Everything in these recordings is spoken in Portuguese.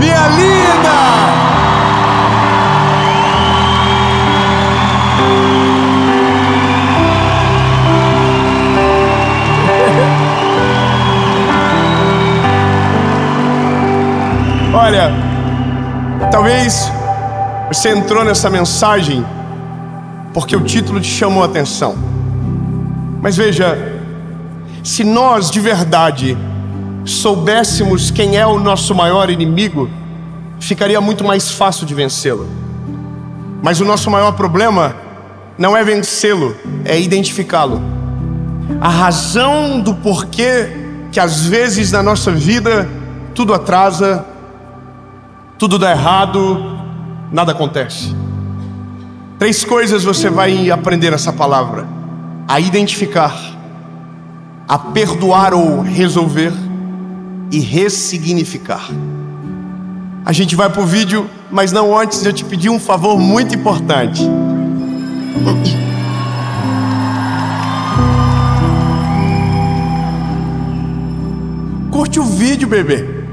minha linda! Olha, talvez você entrou nessa mensagem porque o título te chamou a atenção. Mas veja, se nós de verdade soubéssemos quem é o nosso maior inimigo, ficaria muito mais fácil de vencê-lo. Mas o nosso maior problema não é vencê-lo, é identificá-lo. A razão do porquê que às vezes na nossa vida tudo atrasa, tudo dá errado, nada acontece. 3 coisas você vai aprender nessa palavra: a identificar, a perdoar ou resolver e ressignificar. A gente vai pro vídeo, mas não antes de eu te pedir um favor muito importante. Curte o vídeo, bebê.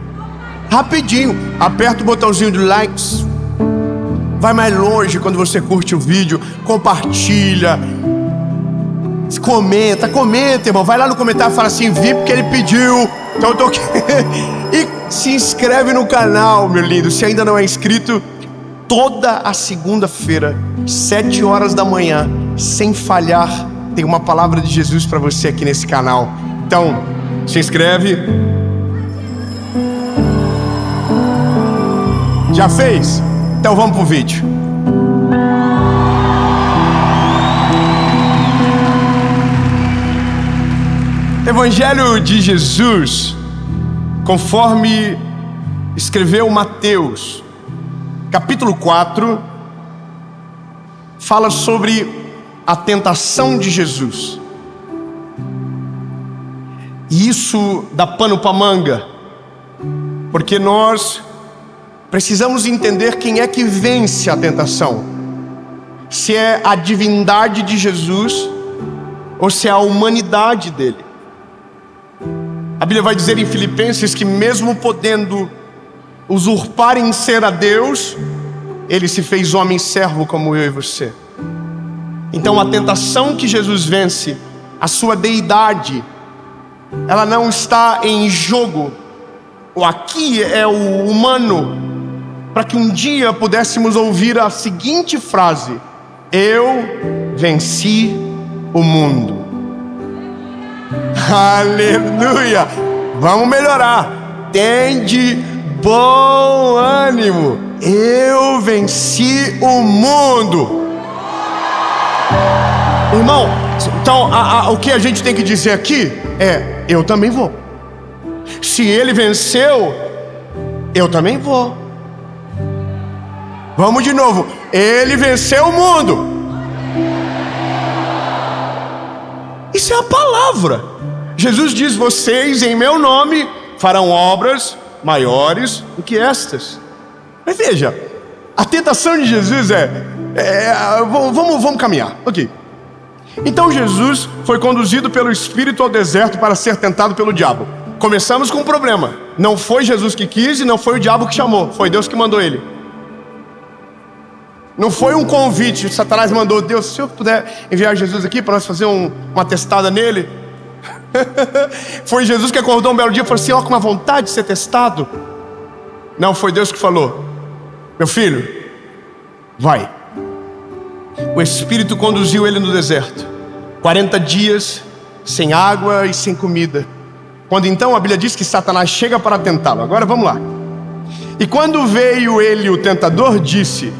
Rapidinho, aperta o botãozinho de likes. Vai mais longe quando você curte o vídeo. Compartilha. Comenta, irmão. Vai lá no comentário e fala assim: vi porque ele pediu. Então eu tô aqui. E se inscreve no canal, meu lindo. Se ainda não é inscrito, toda a segunda-feira, 7 horas da manhã, sem falhar, tem uma palavra de Jesus para você aqui nesse canal. Então, se inscreve. Já fez? Então vamos pro vídeo. Evangelho de Jesus, conforme escreveu Mateus, capítulo 4, fala sobre a tentação de Jesus. E isso dá pano para manga, porque nós precisamos entender quem é que vence a tentação. Se é a divindade de Jesus ou se é a humanidade dele. A Bíblia vai dizer em Filipenses que mesmo podendo usurpar em ser a Deus, ele se fez homem servo como eu e você. Então a tentação que Jesus vence, a sua deidade, ela não está em jogo. O aqui é o humano, para que um dia pudéssemos ouvir a seguinte frase: eu venci o mundo. Aleluia! Vamos melhorar. Tende bom ânimo. Eu venci o mundo. Irmão, então o que a gente tem que dizer aqui é: eu também vou. Se ele venceu, eu também vou. Vamos de novo. Ele venceu o mundo. Isso é a palavra. Jesus diz: vocês em meu nome farão obras maiores do que estas. Mas veja, a tentação de Jesus vamos caminhar. Ok. Então Jesus foi conduzido pelo Espírito ao deserto para ser tentado pelo diabo. Começamos com um problema. Não foi Jesus que quis e não foi o diabo que chamou. Foi Deus que mandou ele. Não foi um convite. Satanás mandou: Deus, se eu puder enviar Jesus aqui para nós fazer uma testada nele. Foi Jesus que acordou um belo dia e falou assim: ó, com uma vontade de ser testado. Não, foi Deus que falou: meu filho, vai. O Espírito conduziu ele no deserto, 40 dias sem água e sem comida. Quando então a Bíblia diz que Satanás chega para tentá-lo. Agora vamos lá. E quando veio ele, o tentador, disse: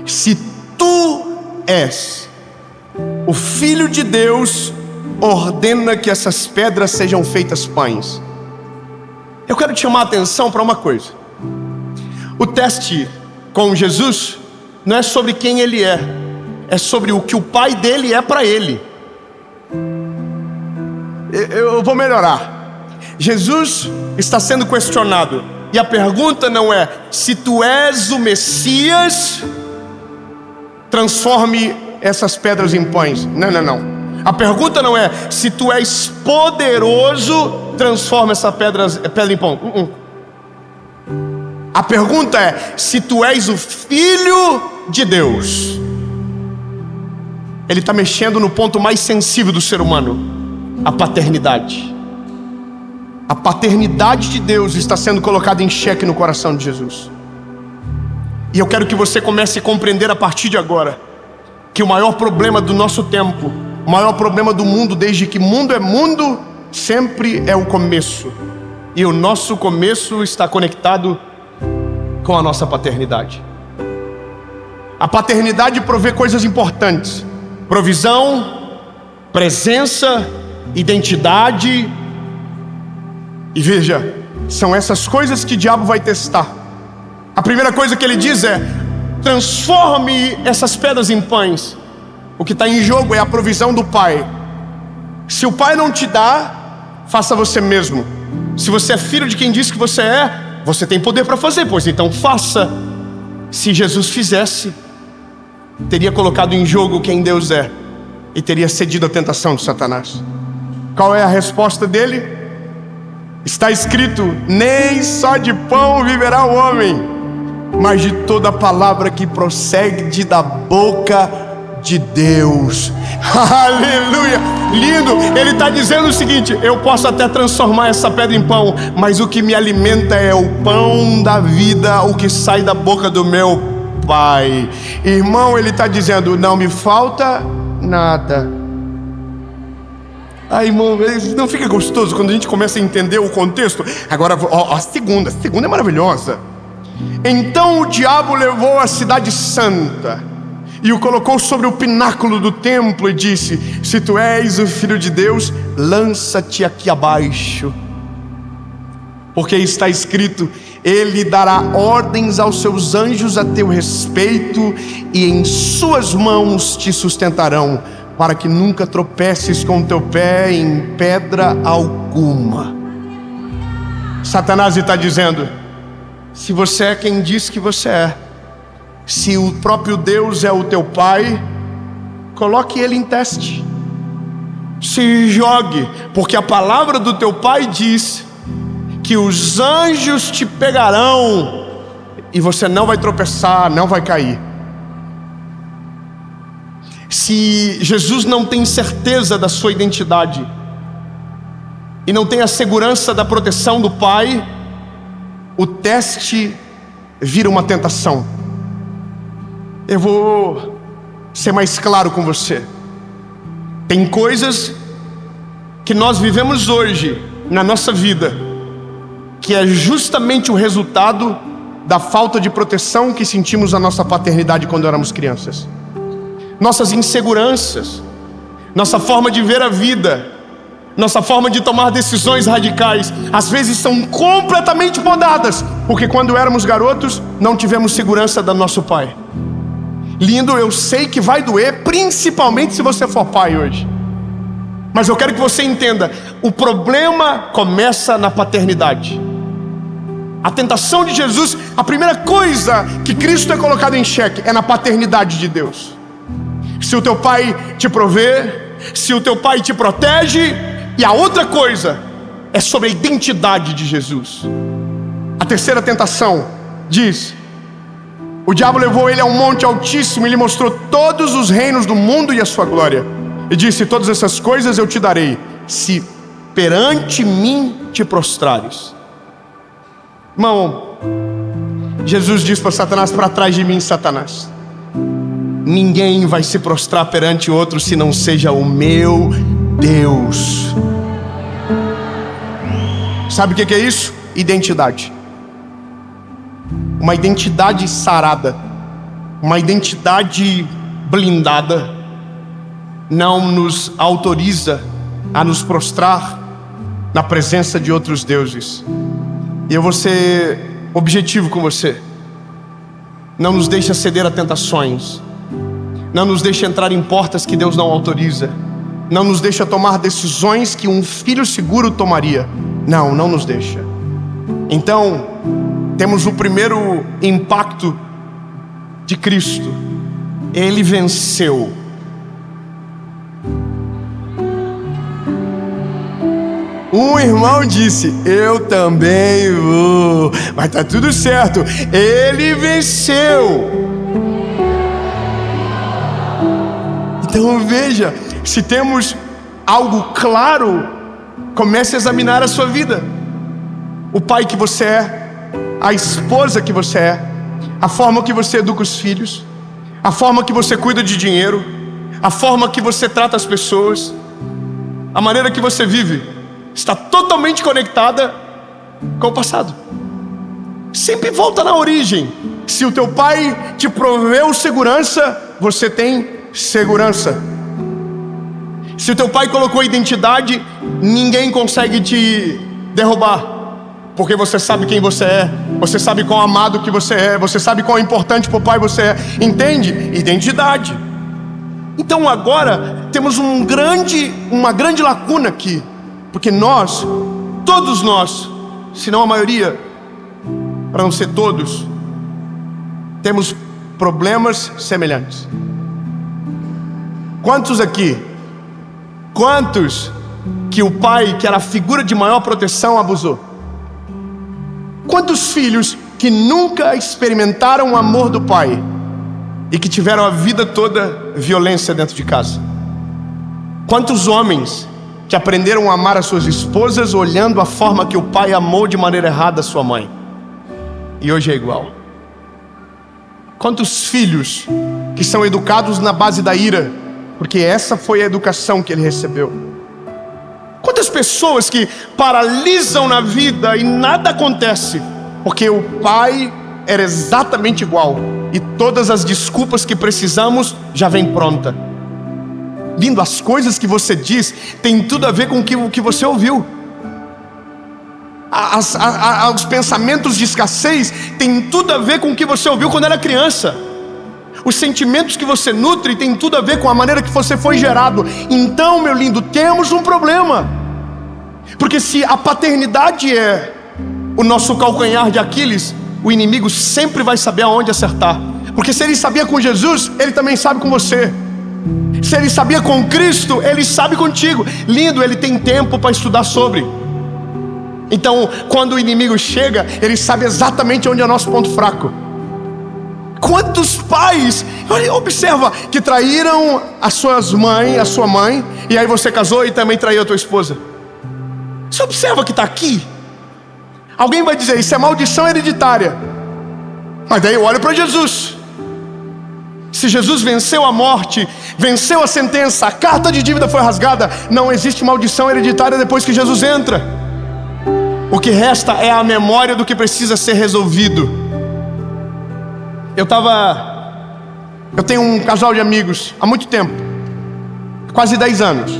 se tu és o Filho de Deus, ordena que essas pedras sejam feitas pães. Eu quero te chamar a atenção para uma coisa. O teste com Jesus não é sobre quem ele é sobre o que o pai dele é para ele. Eu vou melhorar. Jesus está sendo questionado, e a pergunta não é: se tu és o Messias, transforme essas pedras em pães. Não. A pergunta não é: se tu és poderoso, transforma essa pedra em pão. A pergunta é: se tu és o Filho de Deus. Ele está mexendo no ponto mais sensível do ser humano, a paternidade. A paternidade de Deus está sendo colocada em xeque no coração de Jesus. E eu quero que você comece a compreender a partir de agora que o maior problema do nosso tempo, o maior problema do mundo, desde que mundo é mundo, sempre é o começo. E o nosso começo está conectado com a nossa paternidade. A paternidade provê coisas importantes: provisão, presença, identidade. E veja, são essas coisas que o diabo vai testar. A primeira coisa que ele diz é: transforme essas pedras em pães. O que está em jogo é a provisão do Pai. Se o Pai não te dá, faça você mesmo. Se você é filho de quem diz que você é, você tem poder para fazer, pois então faça. Se Jesus fizesse, teria colocado em jogo quem Deus é e teria cedido à tentação de Satanás. Qual é a resposta dele? Está escrito: nem só de pão viverá o homem, mas de toda palavra que procede da boca de Deus. Aleluia, lindo. Ele está dizendo o seguinte: eu posso até transformar essa pedra em pão, mas o que me alimenta é o pão da vida, o que sai da boca do meu Pai. Irmão, ele está dizendo: não me falta nada. Irmão, não fica gostoso quando a gente começa a entender o contexto? Agora, a segunda é maravilhosa. Então o diabo levou a cidade santa e o colocou sobre o pináculo do templo e disse: se tu és o Filho de Deus, lança-te aqui abaixo, porque está escrito: ele dará ordens aos seus anjos a teu respeito, e em suas mãos te sustentarão, para que nunca tropeces com teu pé em pedra alguma. Satanás está dizendo: se você é quem diz que você é, se o próprio Deus é o teu Pai, coloque ele em teste. Se jogue, porque a palavra do teu Pai diz que os anjos te pegarão e você não vai tropeçar, não vai cair. Se Jesus não tem certeza da sua identidade e não tem a segurança da proteção do Pai, o teste vira uma tentação. Eu vou ser mais claro com você. Tem coisas que nós vivemos hoje na nossa vida que é justamente o resultado da falta de proteção que sentimos na nossa paternidade quando éramos crianças. Nossas inseguranças, nossa forma de ver a vida, nossa forma de tomar decisões radicais, às vezes são completamente podadas, porque quando éramos garotos não tivemos segurança do nosso pai. Lindo, eu sei que vai doer, principalmente se você for pai hoje, mas eu quero que você entenda: o problema começa na paternidade. A tentação de Jesus, a primeira coisa que Cristo é colocado em xeque é na paternidade de Deus. Se o teu pai te provê, se o teu pai te protege. E a outra coisa é sobre a identidade de Jesus. A terceira tentação diz: o diabo levou ele a um monte altíssimo e lhe mostrou todos os reinos do mundo e a sua glória, e disse: todas essas coisas eu te darei, se perante mim te prostrares. Irmão, Jesus diz para Satanás: para trás de mim, Satanás. Ninguém vai se prostrar perante outro se não seja o meu Deus. Sabe o que é isso? Identidade. Uma identidade sarada, uma identidade blindada, não nos autoriza a nos prostrar na presença de outros deuses. E eu vou ser objetivo com você: não nos deixa ceder a tentações, não nos deixa entrar em portas que Deus não autoriza, não nos deixa tomar decisões que um filho seguro tomaria. Não nos deixa. Então, temos o primeiro impacto de Cristo: Ele venceu. Um irmão disse: eu também vou. Mas tá tudo certo, ele venceu. Então veja, se temos algo claro, comece a examinar a sua vida. O pai que você é, a esposa que você é, a forma que você educa os filhos, a forma que você cuida de dinheiro, a forma que você trata as pessoas, a maneira que você vive, está totalmente conectada com o passado. Sempre volta na origem. Se o teu pai te proveu segurança, você tem segurança. Se o teu pai colocou identidade, ninguém consegue te derrubar, porque você sabe quem você é, você sabe quão amado que você é, você sabe quão importante para o pai você é. Entende? Identidade. Então agora temos uma grande lacuna aqui, porque nós, todos nós, se não a maioria, para não ser todos, temos problemas semelhantes. Quantos aqui, que o pai, que era a figura de maior proteção, abusou? Quantos filhos que nunca experimentaram o amor do pai e que tiveram a vida toda violência dentro de casa? Quantos homens que aprenderam a amar as suas esposas olhando a forma que o pai amou de maneira errada a sua mãe, e hoje é igual? Quantos filhos que são educados na base da ira, porque essa foi a educação que ele recebeu? Quantas pessoas que paralisam na vida e nada acontece, porque o pai era exatamente igual, e todas as desculpas que precisamos já vem pronta. Lindo, as coisas que você diz tem tudo a ver com o que você ouviu. Os pensamentos de escassez tem tudo a ver com o que você ouviu quando era criança. Os sentimentos que você nutre tem tudo a ver com a maneira que você foi gerado. Então, meu lindo, temos um problema. Porque se a paternidade é o nosso calcanhar de Aquiles, o inimigo sempre vai saber aonde acertar. Porque se ele sabia com Jesus, ele também sabe com você. Se ele sabia com Cristo, ele sabe contigo. Lindo, ele tem tempo para estudar sobre. Então, quando o inimigo chega, ele sabe exatamente onde é o nosso ponto fraco. Quantos pais, olha, observa, que traíram a sua mãe, e aí você casou e também traiu a tua esposa. Você observa que está aqui. Alguém vai dizer, isso é maldição hereditária. Mas daí eu olho para Jesus. Se Jesus venceu a morte, venceu a sentença, a carta de dívida foi rasgada, não existe maldição hereditária depois que Jesus entra. O que resta é a memória do que precisa ser resolvido. Eu tenho um casal de amigos há muito tempo, quase 10 anos.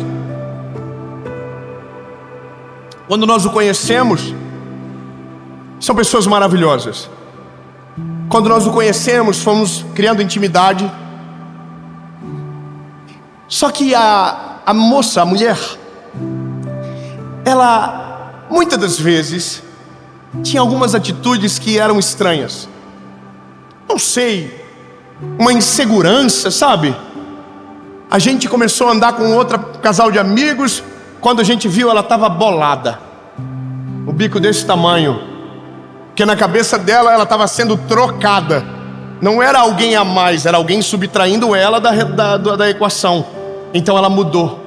Quando nós o conhecemos, são pessoas maravilhosas. Quando nós o conhecemos, fomos criando intimidade. Só que a moça, a mulher, ela muitas das vezes tinha algumas atitudes que eram estranhas. Não sei, uma insegurança, sabe? A gente começou a andar com outro casal de amigos. Quando a gente viu, ela estava bolada, o bico desse tamanho, porque na cabeça dela ela estava sendo trocada. Não era alguém a mais, era alguém subtraindo ela da equação. Então ela mudou.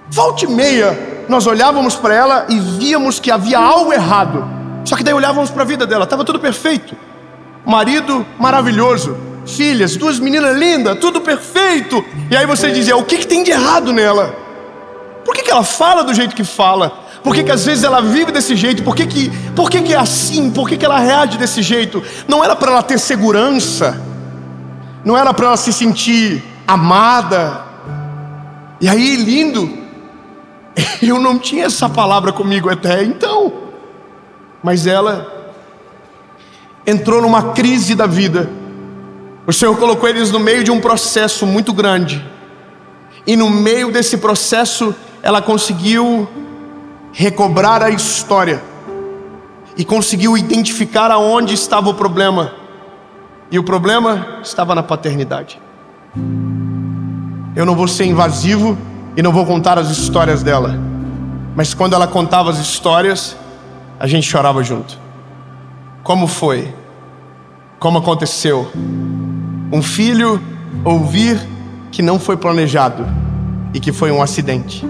Volta e meia, nós olhávamos para ela e víamos que havia algo errado. Só que daí olhávamos para a vida dela, estava tudo perfeito. Marido maravilhoso, filhas, 2 meninas lindas, tudo perfeito. E aí você dizia, o que tem de errado nela? Por que ela fala do jeito que fala? Por que às vezes ela vive desse jeito? Por que é assim? Por que ela reage desse jeito? Não era para ela ter segurança, não era para ela se sentir amada. E aí, lindo, eu não tinha essa palavra comigo até então, mas ela entrou numa crise da vida. O Senhor colocou eles no meio de um processo muito grande, e no meio desse processo ela conseguiu recobrar a história e conseguiu identificar aonde estava o problema. E o problema estava na paternidade. Eu não vou ser invasivo e não vou contar as histórias dela, mas quando ela contava as histórias, a gente chorava junto. Como foi? Como aconteceu? Um filho ouvir que não foi planejado e que foi um acidente.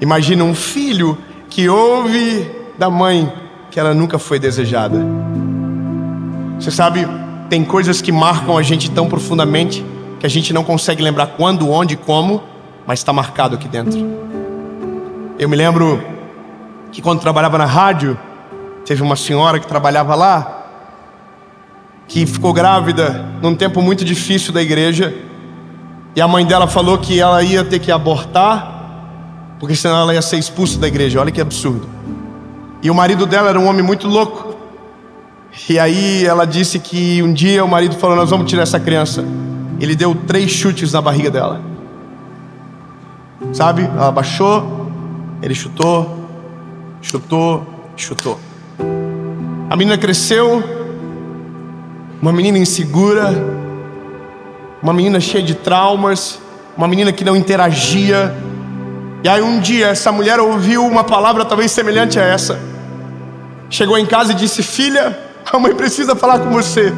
Imagina um filho que ouve da mãe que ela nunca foi desejada. Você sabe, tem coisas que marcam a gente tão profundamente que a gente não consegue lembrar quando, onde, como, mas está marcado aqui dentro. Eu me lembro que quando trabalhava na rádio, teve uma senhora que trabalhava lá, que ficou grávida num tempo muito difícil da igreja, e a mãe dela falou que ela ia ter que abortar, porque senão ela ia ser expulsa da igreja. Olha que absurdo. E o marido dela era um homem muito louco. E aí ela disse que um dia o marido falou: nós vamos tirar essa criança. Ele deu 3 chutes na barriga dela. Sabe? Ela baixou, ele chutou, chutou, chutou. A menina cresceu, uma menina insegura, uma menina cheia de traumas, uma menina que não interagia. E aí um dia essa mulher ouviu uma palavra talvez semelhante a essa. Chegou em casa e disse: filha, a mãe precisa falar com você.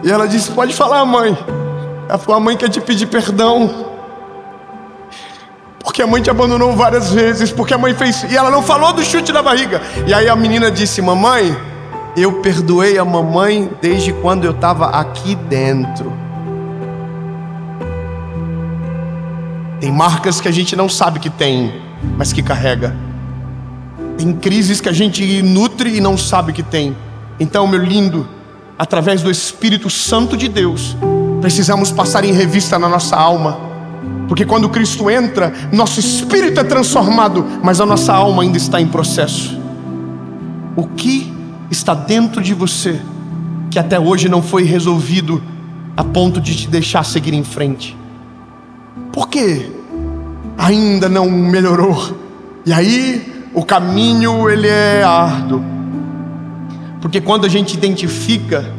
E ela disse: pode falar, mãe. Ela falou: a mãe quer te pedir perdão, porque a mãe te abandonou várias vezes, porque a mãe fez... E ela não falou do chute na barriga. E aí a menina disse: mamãe, eu perdoei a mamãe desde quando eu estava aqui dentro. Tem marcas que a gente não sabe que tem, mas que carrega. Tem crises que a gente nutre e não sabe que tem. Então, meu lindo, através do Espírito Santo de Deus, precisamos passar em revista na nossa alma. Porque quando Cristo entra, nosso espírito é transformado, mas a nossa alma ainda está em processo. O que está dentro de você que até hoje não foi resolvido a ponto de te deixar seguir em frente? Por que ainda não melhorou? E aí o caminho ele é árduo, porque quando a gente identifica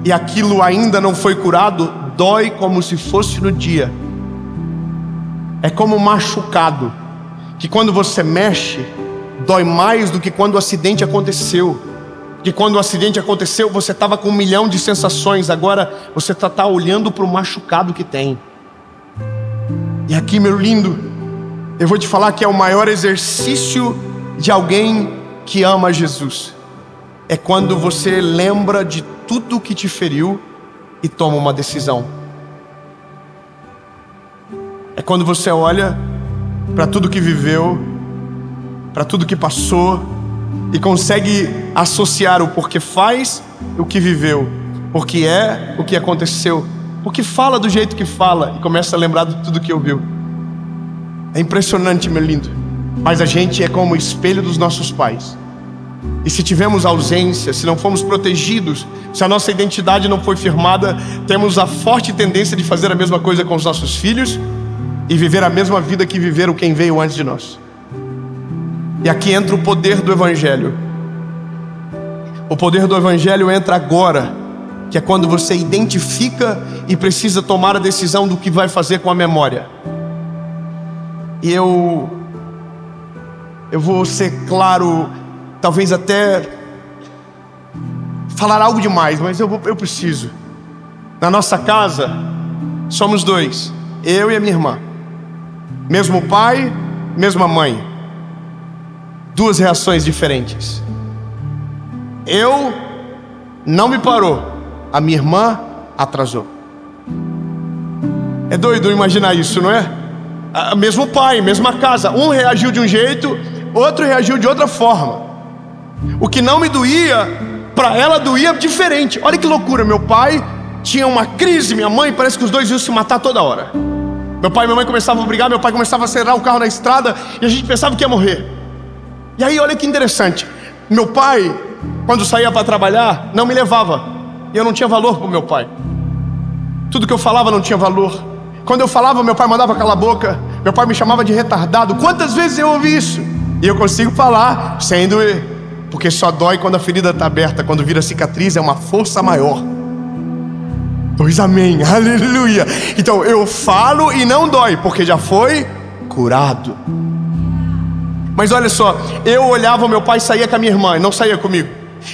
e aquilo ainda não foi curado, dói como se fosse no dia. É como um machucado, que quando você mexe, dói mais do que quando o acidente aconteceu. Que quando o acidente aconteceu, você estava com 1 milhão de sensações. Agora você está olhando para o machucado que tem. E aqui, meu lindo, eu vou te falar que é o maior exercício de alguém que ama Jesus. É quando você lembra de tudo que te feriu e toma uma decisão. É quando você olha para tudo que viveu, para tudo que passou, e consegue associar o porquê faz o que viveu, porque é o que aconteceu, porque fala do jeito que fala, e começa a lembrar de tudo que ouviu. É impressionante, meu lindo. Mas a gente é como o espelho dos nossos pais. E se tivermos ausência, se não fomos protegidos, se a nossa identidade não foi firmada, temos a forte tendência de fazer a mesma coisa com os nossos filhos e viver a mesma vida que viveram quem veio antes de nós. E aqui entra o poder do Evangelho. O poder do Evangelho entra agora, que é quando você identifica e precisa tomar a decisão do que vai fazer com a memória. E eu vou ser claro, talvez até falar algo demais, mas eu preciso. Na nossa casa, somos 2, eu e a minha irmã. Mesmo pai, mesma mãe. 2 reações diferentes. Eu não me parou, a minha irmã atrasou. É doido imaginar isso, não é? Mesmo pai, mesma casa, um reagiu de um jeito, outro reagiu de outra forma. O que não me doía, para ela doía diferente. Olha que loucura, meu pai tinha uma crise, minha mãe, parece que os dois iam se matar toda hora. Meu pai e minha mãe começavam a brigar, meu pai começava a acelerar o carro na estrada e a gente pensava que ia morrer. E aí olha que interessante, meu pai, quando saía para trabalhar, não me levava, e eu não tinha valor para o meu pai. Tudo que eu falava não tinha valor. Quando eu falava, meu pai mandava calar a boca, meu pai me chamava de retardado. Quantas vezes eu ouvi isso? E eu consigo falar sem doer, porque só dói quando a ferida está aberta. Quando vira cicatriz é uma força maior. Pois amém, aleluia. Então eu falo e não dói, porque já foi curado. Mas olha só, eu olhava, meu pai saía com a minha irmã e não saía comigo.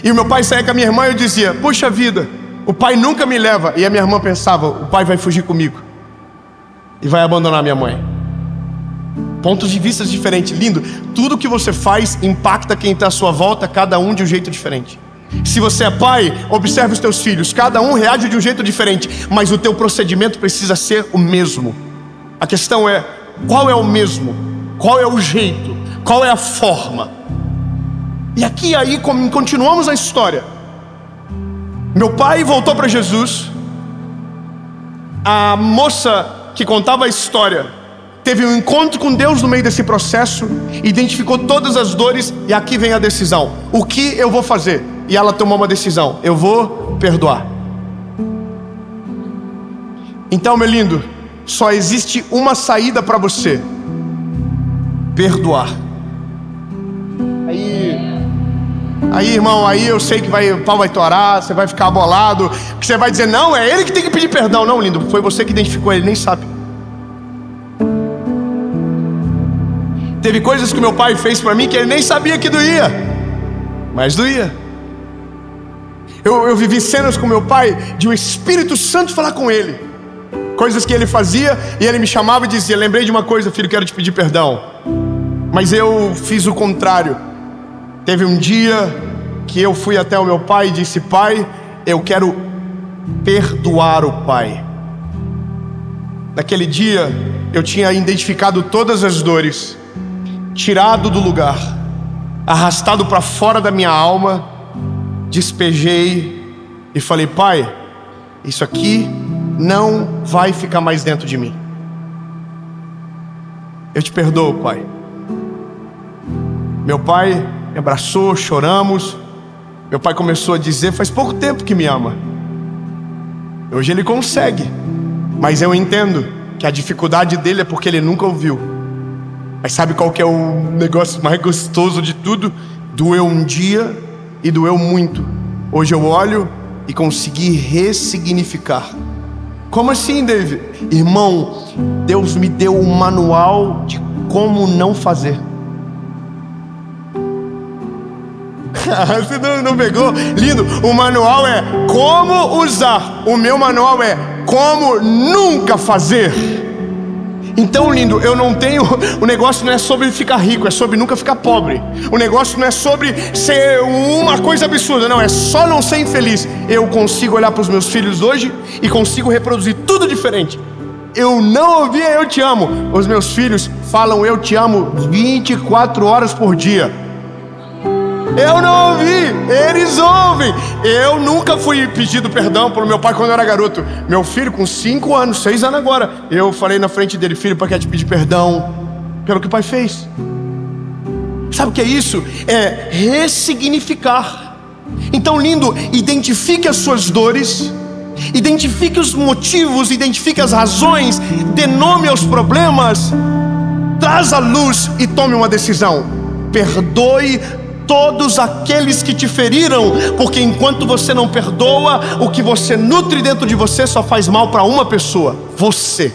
E o meu pai saía com a minha irmã e eu dizia: puxa vida, o pai nunca me leva. E a minha irmã pensava: o pai vai fugir comigo e vai abandonar minha mãe. Pontos de vista diferentes, lindo. Tudo que você faz impacta quem está à sua volta, cada um de um jeito diferente. Se você é pai, observe os teus filhos, cada um reage de um jeito diferente, mas o teu procedimento precisa ser o mesmo. A questão é, qual é o mesmo? Qual é o jeito? Qual é a forma? E aqui aí continuamos a história. Meu pai voltou para Jesus. A moça que contava a história teve um encontro com Deus no meio desse processo, identificou todas as dores, e aqui vem a decisão: o que eu vou fazer? E ela tomou uma decisão: eu vou perdoar. Então, meu lindo, só existe uma saída para você: perdoar. Aí, irmão, aí eu sei que o pau vai torar, você vai ficar bolado, que você vai dizer: não, é ele que tem que pedir perdão. Não, lindo, foi você que identificou ele, nem sabe. Teve coisas que meu pai fez para mim que ele nem sabia que doía, mas doía. Eu vivi cenas com meu pai de o Espírito Santo falar com ele, coisas que ele fazia e ele me chamava e dizia: lembrei de uma coisa, filho, quero te pedir perdão. Mas eu fiz o contrário. Teve um dia que eu fui até o meu pai e disse: pai, eu quero perdoar o pai. Naquele dia eu tinha identificado todas as dores, tirado do lugar, arrastado para fora da minha alma, despejei e falei: pai, isso aqui não vai ficar mais dentro de mim. Eu te perdoo, pai. Meu pai me abraçou, choramos. Meu pai começou a dizer: faz pouco tempo que me ama. Hoje ele consegue, mas eu entendo que a dificuldade dele é porque ele nunca ouviu. Mas sabe qual que é o negócio mais gostoso de tudo? Doeu um dia e doeu muito. Hoje eu olho e consegui ressignificar. Como assim, David? Irmão, Deus me deu um manual de como não fazer. Você não pegou? Lindo, o manual é como usar. O meu manual é como nunca fazer. Então, lindo, eu não tenho... O negócio não é sobre ficar rico, é sobre nunca ficar pobre. O negócio não é sobre ser uma coisa absurda, não, é só não ser infeliz. Eu consigo olhar para os meus filhos hoje e consigo reproduzir tudo diferente. Eu não ouvia "eu te amo". Os meus filhos falam "eu te amo" 24 horas por dia. Eu não ouvi, eles ouvem. Eu nunca fui pedido perdão pelo meu pai quando eu era garoto. Meu filho com 5 anos, 6 anos agora, eu falei na frente dele: filho, pai quer te pedir perdão pelo que o pai fez. Sabe o que é isso? É ressignificar. Então, lindo, identifique as suas dores, identifique os motivos, identifique as razões, dê nome aos problemas, traz a luz e tome uma decisão. Perdoe todos aqueles que te feriram, porque enquanto você não perdoa, o que você nutre dentro de você só faz mal para uma pessoa: você.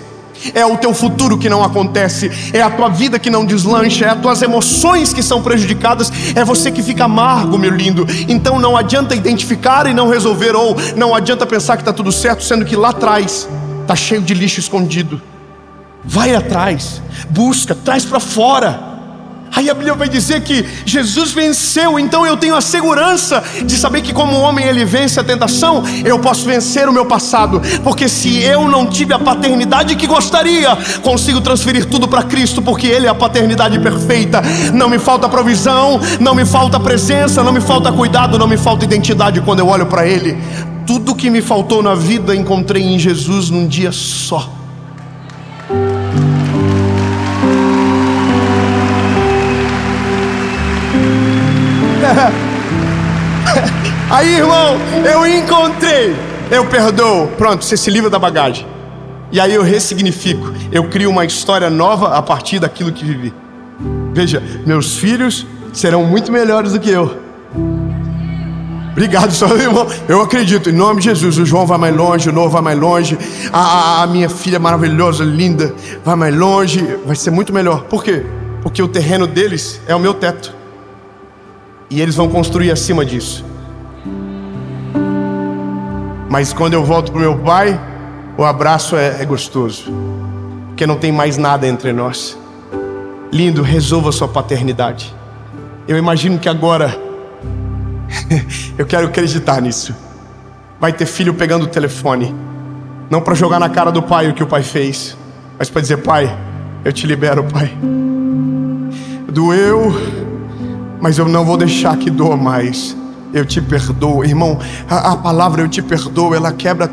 É o teu futuro que não acontece, é a tua vida que não deslancha, é as tuas emoções que são prejudicadas, é você que fica amargo, meu lindo. Então não adianta identificar e não resolver, ou não adianta pensar que está tudo certo, sendo que lá atrás está cheio de lixo escondido. Vai atrás, busca, traz para fora. Aí a Bíblia vai dizer que Jesus venceu, então eu tenho a segurança de saber que como homem ele vence a tentação, eu posso vencer o meu passado, porque se eu não tive a paternidade que gostaria, consigo transferir tudo para Cristo, porque Ele é a paternidade perfeita. Não me falta provisão, não me falta presença, não me falta cuidado, não me falta identidade quando eu olho para Ele. Tudo que me faltou na vida encontrei em Jesus num dia só. Aí, irmão, eu encontrei, eu perdoo, pronto, você se livra da bagagem. E aí eu ressignifico, eu crio uma história nova a partir daquilo que vivi. Veja, meus filhos serão muito melhores do que eu. Obrigado, seu irmão. Eu acredito, em nome de Jesus. O João vai mais longe, o Noah vai mais longe, a minha filha maravilhosa, linda, vai mais longe, vai ser muito melhor. Por quê? porque o terreno deles é o meu teto, e eles vão construir acima disso. Mas quando eu volto para o meu pai, o abraço é gostoso, porque não tem mais nada entre nós. Lindo, resolva sua paternidade. Eu imagino que agora eu quero acreditar nisso. Vai ter filho pegando o telefone, não para jogar na cara do pai o que o pai fez, mas para dizer: pai, eu te libero, pai. Doeu, mas eu não vou deixar que doa mais. Eu te perdoo. Irmão, a palavra eu te perdoo, ela quebra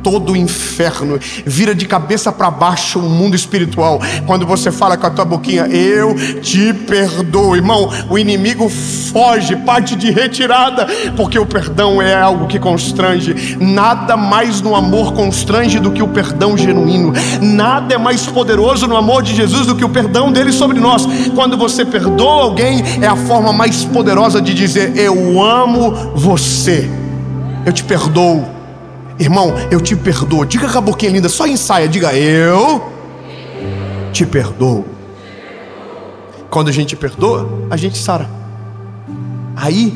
todo o inferno, vira de cabeça para baixo o mundo espiritual. Quando você fala com a tua boquinha: eu te perdoo, irmão, o inimigo foge, parte de retirada, porque o perdão é algo que constrange. Nada mais no amor constrange do que o perdão genuíno. Nada é mais poderoso no amor de Jesus do que o perdão dele sobre nós. Quando você perdoa alguém, é a forma mais poderosa de dizer: eu amo você, eu te perdoo. Irmão, eu te perdoo. Diga com a boquinha linda, só ensaia. Diga: eu te perdoo. Quando a gente perdoa, a gente sara. Aí,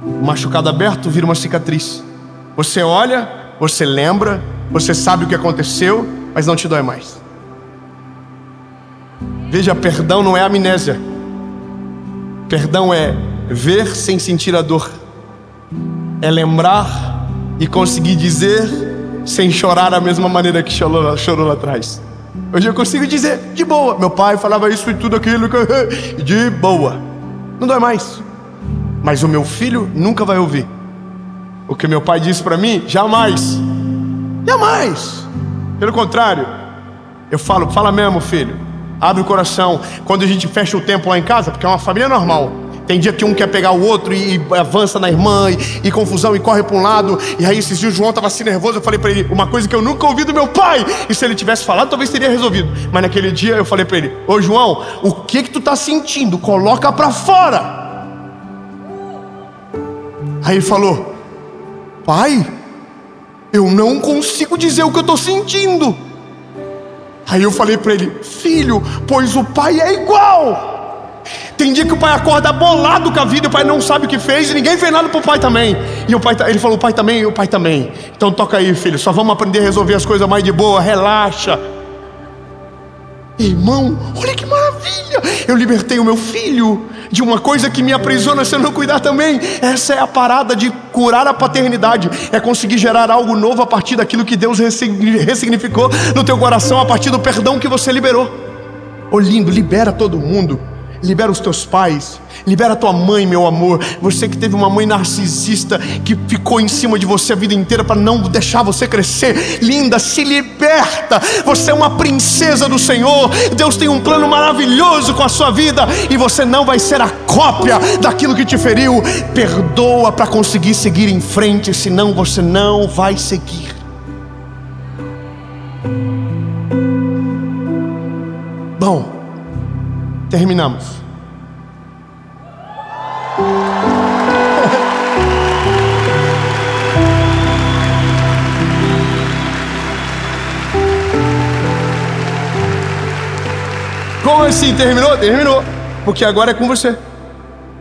o machucado aberto vira uma cicatriz. Você olha, você lembra, você sabe o que aconteceu, mas não te dói mais. Veja, perdão não é amnésia. Perdão é ver sem sentir a dor. É lembrar e conseguir dizer sem chorar da mesma maneira que chorou lá atrás. Hoje eu consigo dizer de boa: meu pai falava isso e tudo aquilo, de boa, não dói mais. Mas o meu filho nunca vai ouvir o que meu pai disse para mim, jamais. Jamais. Pelo contrário, eu falo: fala mesmo, filho, abre o coração. Quando a gente fecha o tempo lá em casa, porque é uma família normal, tem dia que um quer pegar o outro e avança na irmã, e confusão, e corre para um lado. E aí esses dias o João estava assim nervoso. Eu falei para ele uma coisa que eu nunca ouvi do meu pai, e se ele tivesse falado, talvez teria resolvido. Mas naquele dia eu falei para ele: ô João, o que tu tá sentindo? Coloca para fora. Aí ele falou: pai, eu não consigo dizer o que eu tô sentindo. Aí eu falei para ele: filho, pois o pai é igual. Tem dia que o pai acorda bolado com a vida, o pai não sabe o que fez, e ninguém fez nada pro pai também. E o pai, ele falou: o pai também, e o pai também. Então toca aí, filho, só vamos aprender a resolver as coisas mais de boa, relaxa. Irmão, olha que maravilha! Eu libertei o meu filho de uma coisa que me aprisiona se eu não cuidar também. Essa é a parada de curar a paternidade, é conseguir gerar algo novo a partir daquilo que Deus ressignificou no teu coração, a partir do perdão que você liberou. Ô lindo, libera todo mundo. Libera os teus pais, libera a tua mãe, meu amor. Você que teve uma mãe narcisista que ficou em cima de você a vida inteira para não deixar você crescer. Linda, se liberta. Você é uma princesa do Senhor. Deus tem um plano maravilhoso com a sua vida, e você não vai ser a cópia daquilo que te feriu. Perdoa para conseguir seguir em frente, senão você não vai seguir. Bom, terminamos. Como assim terminou? Terminou. Porque agora é com você.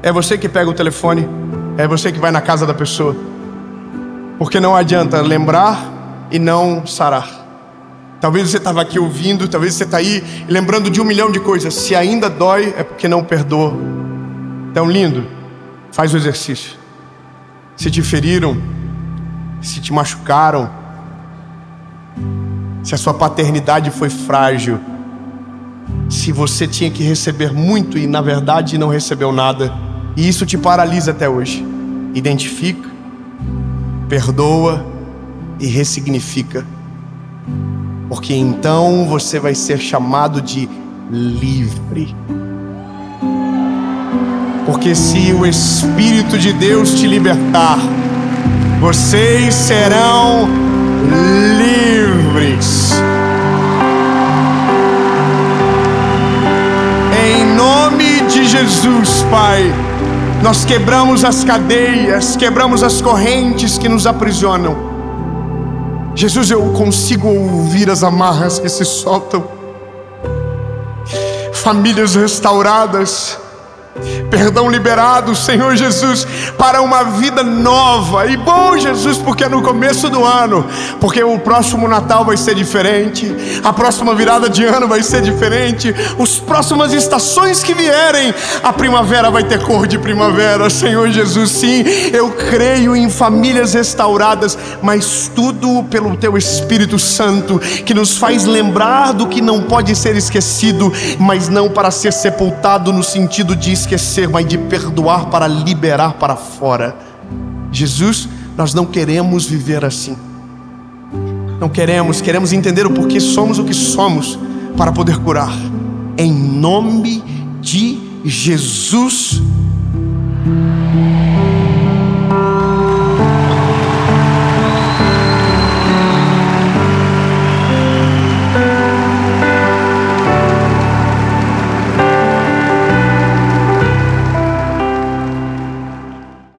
É você que pega o telefone, é você que vai na casa da pessoa. Porque não adianta lembrar e não sarar. Talvez você estava aqui ouvindo, talvez você está aí lembrando de 1 milhão de coisas. Se ainda dói, é porque não perdoa. Então, lindo, faz o exercício. Se te feriram, se te machucaram, se a sua paternidade foi frágil, se você tinha que receber muito e na verdade não recebeu nada, e isso te paralisa até hoje, identifica, perdoa e ressignifica. Porque então você vai ser chamado de livre. Porque se o Espírito de Deus te libertar, vocês serão livres. Em nome de Jesus, Pai, nós quebramos as cadeias, quebramos as correntes que nos aprisionam. Jesus, eu consigo ouvir as amarras que se soltam. famílias restauradas, perdão liberado, Senhor Jesus, para uma vida nova. E bom, Jesus, porque é no começo do ano, porque o próximo Natal vai ser diferente, a próxima virada de ano vai ser diferente, as próximas estações que vierem, a primavera vai ter cor de primavera, Senhor Jesus. Sim, eu creio em famílias restauradas, mas tudo pelo Teu Espírito Santo, que nos faz lembrar do que não pode ser esquecido, mas não para ser sepultado no sentido de esquecer, mas de perdoar para liberar para fora. Jesus, nós não queremos viver assim. Não queremos entender o porquê somos o que somos para poder curar. Em nome de Jesus.